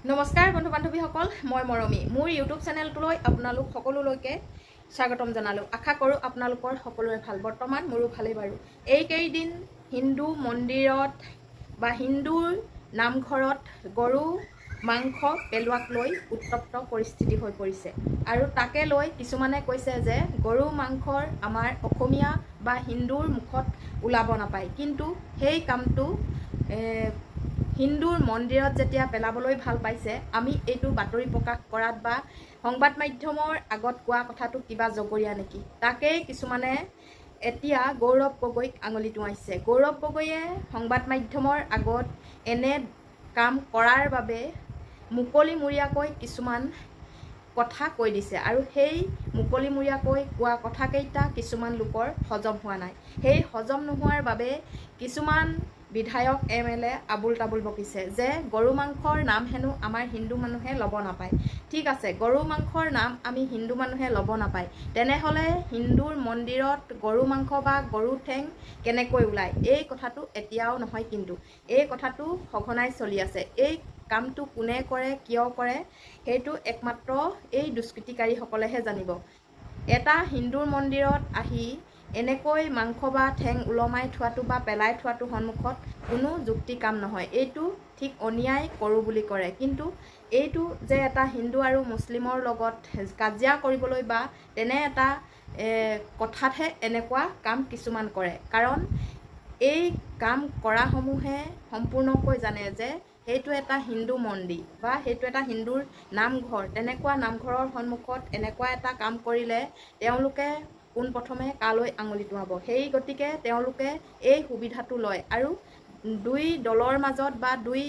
নমস্কাৰ বন্ধু বান্ধৱীসকল, মই মৰমী মোৰ ইউটিউব চেনেলটোলৈ আপোনালোক সকলোলৈকে স্বাগতম জনালোঁ। আশা কৰোঁ আপোনালোকৰ সকলোৰে ভাল। বৰ্তমান মোৰো ভালেই বাৰু। এইকেইদিন হিন্দু মন্দিৰত বা হিন্দুৰ নামঘৰত গৰু মাংস পেলোৱাক লৈ উত্তপ্ত পৰিস্থিতি হৈ পৰিছে আৰু তাকে লৈ কিছুমানে কৈছে যে গৰু মাংসৰ আমাৰ অসমীয়া বা হিন্দুৰ মুখত ওলাব নাপায়, কিন্তু সেই কামটো হিন্দুৰ মন্দিৰত যেতিয়া পেলাবলৈ ভাল পাইছে, আমি এইটো বাতৰি প্ৰকাশ কৰাত বা সংবাদ মাধ্যমৰ আগত কোৱা কথাটো কিবা জগৰীয়া নেকি, তাকেই কিছুমানে এতিয়া গৌৰৱ গগৈক আঙুলি টুৱাইছে। গৌৰৱ গগৈয়ে সংবাদ মাধ্যমৰ আগত এনে কাম কৰাৰ বাবে মুকলিমূৰীয়াকৈ কিছুমান কথা কৈ দিছে আৰু সেই মুকলিমূৰীয়াকৈ কোৱা কথাকেইটা কিছুমান লোকৰ হজম হোৱা নাই। সেই হজম নোহোৱাৰ বাবে কিছুমান বিধায়ক MLA আবুল তাবুল বকিছে যে গৰু মাংসৰ নাম হেনো আমাৰ হিন্দু মানুহে ল'ব নাপায়। ঠিক আছে, গৰু মাংসৰ নাম আমি হিন্দু মানুহে ল'ব নাপায়, তেনেহ'লে হিন্দুৰ মন্দিৰত গৰু মাংস বা গৰু ঠেং কেনেকৈ ওলায়? এই কথাটো এতিয়াও নহয়, কিন্তু এই কথাটো সঘনাই চলি আছে। এই কামটো কোনে কৰে, কিয় কৰে, সেইটো একমাত্ৰ এই দুষ্কৃতিকাৰীসকলেহে জানিব। এটা হিন্দুৰ মন্দিৰত আহি এনেকৈ মাংস বা ঠেং ওলমাই থোৱাটো বা পেলাই থোৱাটো সন্মুখত কোনো যুক্তি কাম নহয়। এইটো ঠিক অন্যায় কৰোঁ বুলি কৰে, কিন্তু এইটো যে এটা হিন্দু আৰু মুছলিমৰ লগত কাজিয়া কৰিবলৈ বা তেনে এটা কথাতহে এনেকুৱা কাম কিছুমান কৰে। কাৰণ এই কাম কৰাসমূহে সম্পূৰ্ণকৈ জানে যে সেইটো এটা হিন্দু মন্দিৰ বা সেইটো এটা হিন্দুৰ নামঘৰ। তেনেকুৱা নামঘৰৰ সন্মুখত এনেকুৱা এটা কাম কৰিলে তেওঁলোকে পোনপ্ৰথমে কালৈ আঙুলি টুৱাব? সেই গতিকে তেওঁলোকে এই সুবিধাটো লয় আৰু দুই দলৰ মাজত বা দুই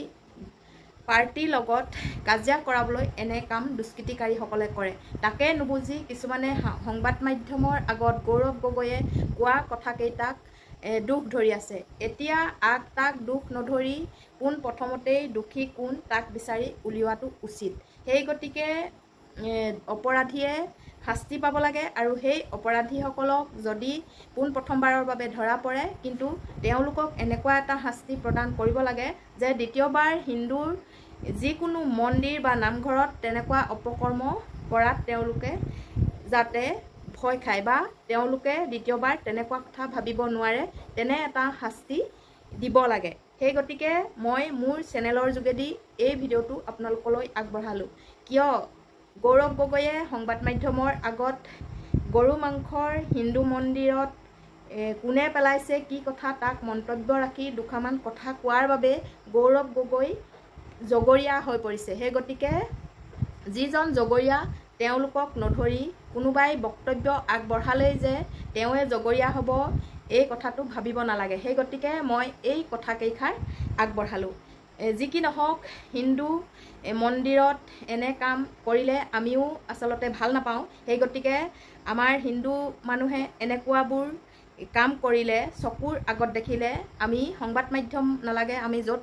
পাৰ্টিৰ লগত কাজিয়া কৰাবলৈ এনে কাম দুষ্কৃতিকাৰীসকলে কৰে। তাকে নুবুজি কিছুমানে সংবাদ মাধ্যমৰ আগত গৌৰৱ গগৈয়ে কোৱা কথাকেইটাক দুখ ধৰি আছে। এতিয়া আগ তাক দুখ নধৰি পোনপ্ৰথমতেই দোষী কোন তাক বিচাৰি উলিওৱাটো উচিত। সেই গতিকে অপৰাধীয়ে শাস্তি পাব লাগে আৰু সেই অপৰাধীসকলক যদি পোনপ্ৰথমবাৰৰ বাবে ধৰা পৰে, কিন্তু তেওঁলোকক এনেকুৱা এটা শাস্তি প্ৰদান কৰিব লাগে যে দ্বিতীয়বাৰ হিন্দুৰ যিকোনো মন্দিৰ বা নামঘৰত তেনেকুৱা অপকৰ্ম কৰাত তেওঁলোকে যাতে ভয় খায় বা তেওঁলোকে দ্বিতীয়বাৰ তেনেকুৱা কথা ভাবিব নোৱাৰে, তেনে এটা শাস্তি দিব লাগে। সেই গতিকে মই মোৰ চেনেলৰ যোগেদি এই ভিডিঅ'টো আপোনালোকলৈ আগবঢ়ালোঁ। কিয় গৌৰৱ গগৈয়ে সংবাদ মাধ্যমৰ আগত গৰু মাংসৰ হিন্দু মন্দিৰত কোনে পেলাইছে কি কথা তাক মন্তব্য ৰাখি দুখামান কথা কোৱাৰ বাবে গৌৰৱ গগৈ জগৰীয়া হৈ পৰিছে। সেই গতিকে যিজন জগৰীয়া তেওঁলোকক নধৰি কোনোবাই বক্তব্য আগবঢ়ালেই যে তেওঁৱে জগৰীয়া হ'ব, এই কথাটো ভাবিব নালাগে। সেই গতিকে মই এই কথাকেইষাৰ আগবঢ়ালোঁ। যি কি নহওক, হিন্দু মন্দিৰত এনে কাম কৰিলে আমিও আচলতে ভাল নাপাওঁ। সেই গতিকে আমাৰ হিন্দু মানুহে এনেকুৱাবোৰ কাম কৰিলে চকুৰ আগত দেখিলে আমি সংবাদ মাধ্যম নালাগে, আমি য'ত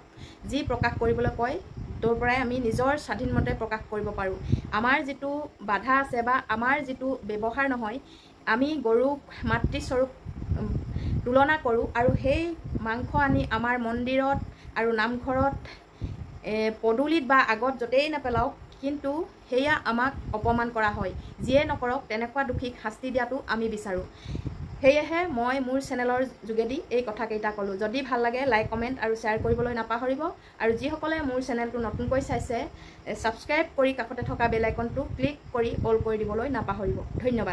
যি প্ৰকাশ কৰিবলৈ কয় তোৰ পৰাই আমি নিজৰ স্বাধীনমতে প্ৰকাশ কৰিব পাৰোঁ। আমাৰ যিটো বাধা আছে বা আমাৰ যিটো ব্যৱহাৰ নহয়, আমি গৰুক মাতৃস্বৰূপ তুলনা কৰোঁ আৰু সেই মাংস আনি আমাৰ মন্দিৰত আৰু নামঘৰত পদূলিত বা আগত য'তেই নেপেলাওক, কিন্তু সেয়া আমাক অপমান কৰা হয়। যিয়ে নকৰক তেনেকুৱা দোষীক শাস্তি দিয়াটো আমি বিচাৰোঁ। সেয়েহে মই মোৰ চেনেলৰ যোগেদি এই কথাকেইটা ক'লোঁ। যদি ভাল লাগে লাইক, কমেণ্ট আৰু শ্বেয়াৰ কৰিবলৈ নাপাহৰিব আৰু যিসকলে মোৰ চেনেলটো নতুনকৈ চাইছে ছাবস্ক্ৰাইব কৰি কাষতে থকা বেল আইকনটো ক্লিক কৰি অল কৰি দিবলৈ নাপাহৰিব। ধন্যবাদ।